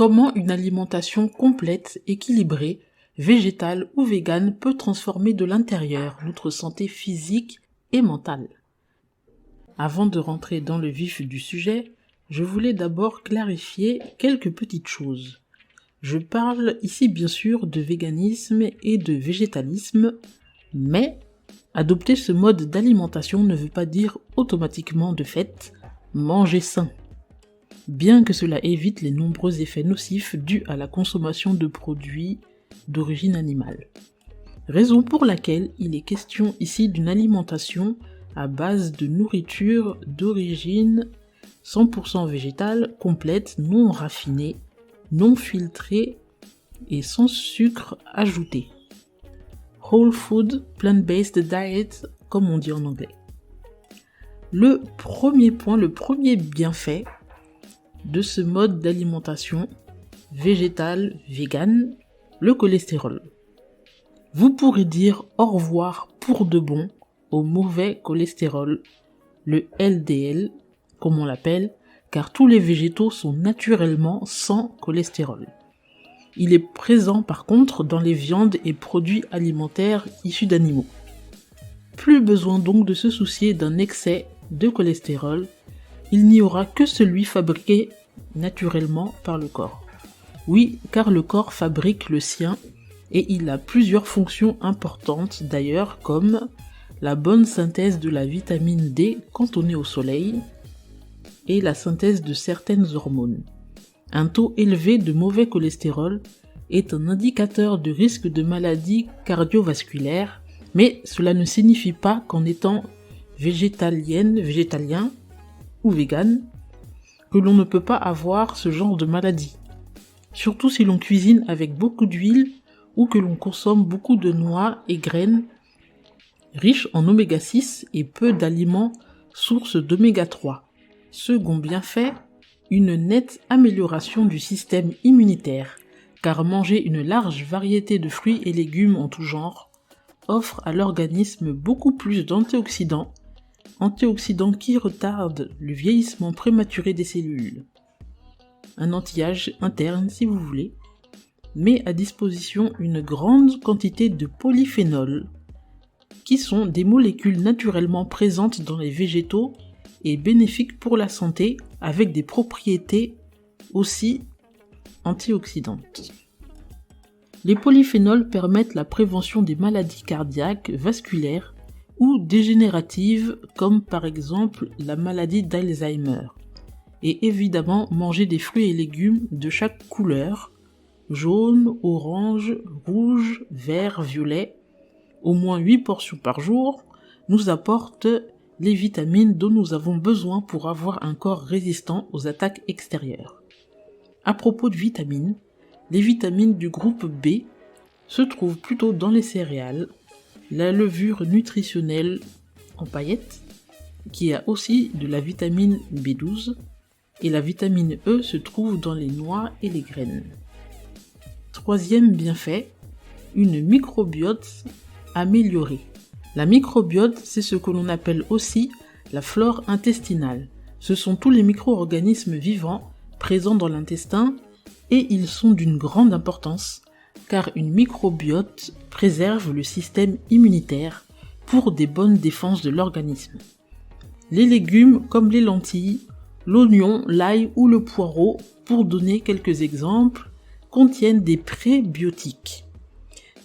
Comment une alimentation complète, équilibrée, végétale ou végane peut transformer de l'intérieur notre santé physique et mentale. Avant de rentrer dans le vif du sujet, je voulais d'abord clarifier quelques petites choses. Je parle ici bien sûr de véganisme et de végétalisme, mais adopter ce mode d'alimentation ne veut pas dire automatiquement de fait manger sain. Bien que cela évite les nombreux effets nocifs dus à la consommation de produits d'origine animale. Raison pour laquelle il est question ici d'une alimentation à base de nourriture d'origine 100% végétale, complète, non raffinée, non filtrée et sans sucre ajouté. Whole Food Plant-Based Diet, comme on dit en anglais. Le premier point, le premier bienfait de ce mode d'alimentation végétale, végane, le cholestérol. Vous pourrez dire au revoir pour de bon au mauvais cholestérol, le LDL, comme on l'appelle, car tous les végétaux sont naturellement sans cholestérol. Il est présent par contre dans les viandes et produits alimentaires issus d'animaux. Plus besoin donc de se soucier d'un excès de cholestérol, il n'y aura que celui fabriqué naturellement par le corps. Oui, car le corps fabrique le sien et il a plusieurs fonctions importantes d'ailleurs comme la bonne synthèse de la vitamine D quand on est au soleil et la synthèse de certaines hormones. Un taux élevé de mauvais cholestérol est un indicateur de risque de maladies cardiovasculaires, mais cela ne signifie pas qu'en étant végétalien ou vegan, que l'on ne peut pas avoir ce genre de maladie. Surtout si l'on cuisine avec beaucoup d'huile ou que l'on consomme beaucoup de noix et graines riches en oméga 6 et peu d'aliments sources d'oméga 3. Second bienfait, une nette amélioration du système immunitaire, car manger une large variété de fruits et légumes en tout genre offre à l'organisme beaucoup plus d'antioxydants qui retardent le vieillissement prématuré des cellules. Un anti-âge interne si vous voulez, met à disposition une grande quantité de polyphénols, qui sont des molécules naturellement présentes dans les végétaux et bénéfiques pour la santé avec des propriétés aussi antioxydantes. Les polyphénols permettent la prévention des maladies cardiaques, vasculaires ou dégénératives comme par exemple la maladie d'Alzheimer. Et évidemment manger des fruits et légumes de chaque couleur, jaune, orange, rouge, vert, violet, au moins 8 portions par jour, nous apporte les vitamines dont nous avons besoin pour avoir un corps résistant aux attaques extérieures. À propos de vitamines, les vitamines du groupe B se trouvent plutôt dans les céréales, la levure nutritionnelle en paillettes, qui a aussi de la vitamine B12, et la vitamine E se trouve dans les noix et les graines. Troisième bienfait, une microbiote améliorée. La microbiote, c'est ce que l'on appelle aussi la flore intestinale. Ce sont tous les micro-organismes vivants présents dans l'intestin et ils sont d'une grande importance car une microbiote préserve le système immunitaire pour des bonnes défenses de l'organisme. Les légumes comme les lentilles, l'oignon, l'ail ou le poireau, pour donner quelques exemples, contiennent des prébiotiques.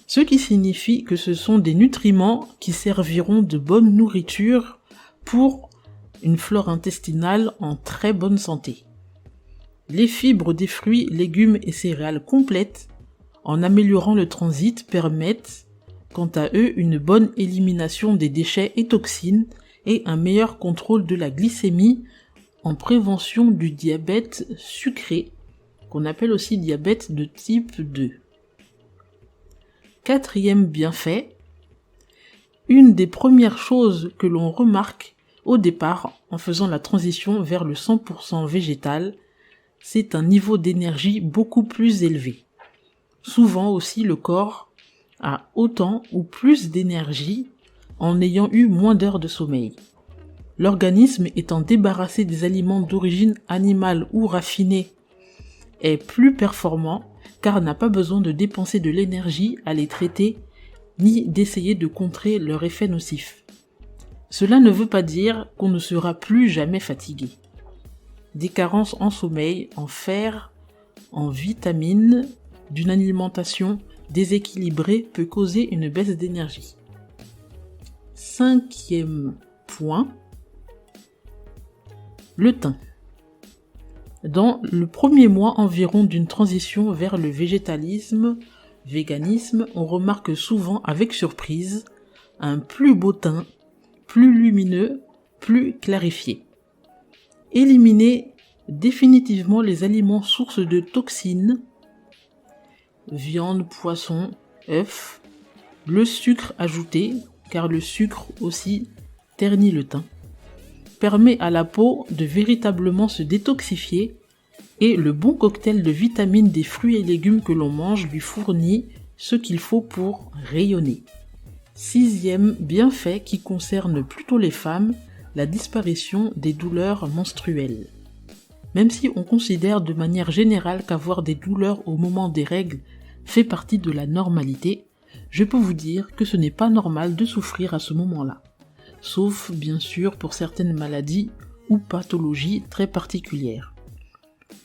Ce qui signifie que ce sont des nutriments qui serviront de bonne nourriture pour une flore intestinale en très bonne santé. Les fibres des fruits, légumes et céréales complètes, en améliorant le transit, permettent, quant à eux, une bonne élimination des déchets et toxines et un meilleur contrôle de la glycémie en prévention du diabète sucré, qu'on appelle aussi diabète de type 2. Quatrième bienfait, une des premières choses que l'on remarque au départ en faisant la transition vers le 100% végétal, c'est un niveau d'énergie beaucoup plus élevé. Souvent aussi le corps a autant ou plus d'énergie en ayant eu moins d'heures de sommeil. L'organisme étant débarrassé des aliments d'origine animale ou raffinée est plus performant car n'a pas besoin de dépenser de l'énergie à les traiter ni d'essayer de contrer leur effet nocif. Cela ne veut pas dire qu'on ne sera plus jamais fatigué. Des carences en sommeil, en fer, en vitamines, d'une alimentation déséquilibrée peut causer une baisse d'énergie. 5e point, le teint. Dans le premier mois environ d'une transition vers le véganisme, on remarque souvent avec surprise un plus beau teint, plus lumineux, plus clarifié. Éliminer définitivement les aliments sources de toxines, viande, poisson, œufs, le sucre ajouté, car le sucre aussi ternit le teint, permet à la peau de véritablement se détoxifier et le bon cocktail de vitamines des fruits et légumes que l'on mange lui fournit ce qu'il faut pour rayonner. 6e bienfait qui concerne plutôt les femmes, la disparition des douleurs menstruelles. Même si on considère de manière générale qu'avoir des douleurs au moment des règles fait partie de la normalité, je peux vous dire que ce n'est pas normal de souffrir à ce moment-là. Sauf bien sûr pour certaines maladies ou pathologies très particulières.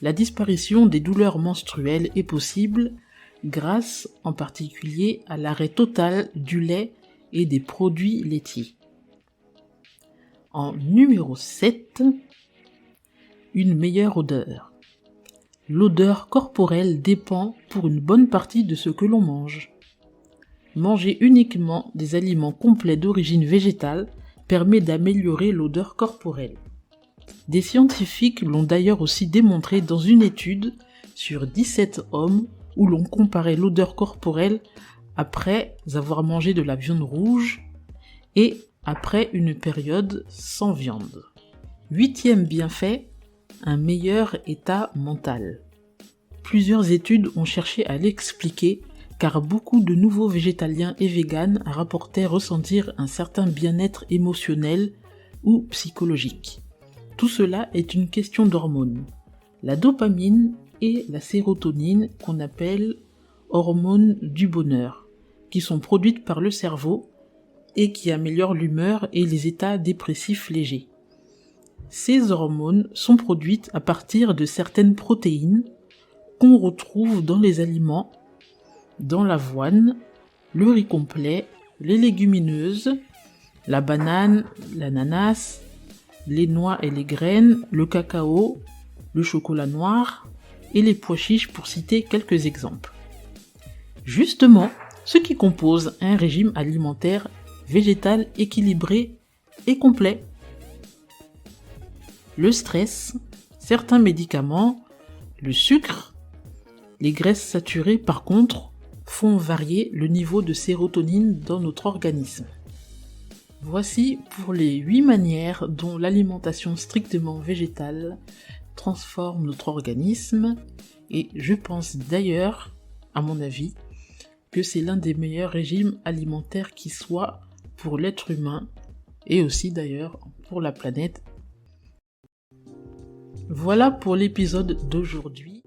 La disparition des douleurs menstruelles est possible grâce en particulier à l'arrêt total du lait et des produits laitiers. En numéro 7, une meilleure odeur. L'odeur corporelle dépend pour une bonne partie de ce que l'on mange. Manger uniquement des aliments complets d'origine végétale permet d'améliorer l'odeur corporelle. Des scientifiques l'ont d'ailleurs aussi démontré dans une étude sur 17 hommes où l'on comparait l'odeur corporelle après avoir mangé de la viande rouge et après une période sans viande. 8e bienfait, un meilleur état mental. Plusieurs études ont cherché à l'expliquer car beaucoup de nouveaux végétaliens et véganes rapportaient ressentir un certain bien-être émotionnel ou psychologique. Tout cela est une question d'hormones. La dopamine et la sérotonine qu'on appelle hormones du bonheur, qui sont produites par le cerveau et qui améliorent l'humeur et les états dépressifs légers. Ces hormones sont produites à partir de certaines protéines qu'on retrouve dans les aliments, dans l'avoine, le riz complet, les légumineuses, la banane, l'ananas, les noix et les graines, le cacao, le chocolat noir et les pois chiches pour citer quelques exemples. Justement, ce qui compose un régime alimentaire végétal équilibré et complet. Le stress, certains médicaments, le sucre, les graisses saturées par contre font varier le niveau de sérotonine dans notre organisme. Voici pour les 8 manières dont l'alimentation strictement végétale transforme notre organisme et je pense d'ailleurs, à mon avis, que c'est l'un des meilleurs régimes alimentaires qui soit pour l'être humain et aussi d'ailleurs pour la planète. Voilà pour l'épisode d'aujourd'hui.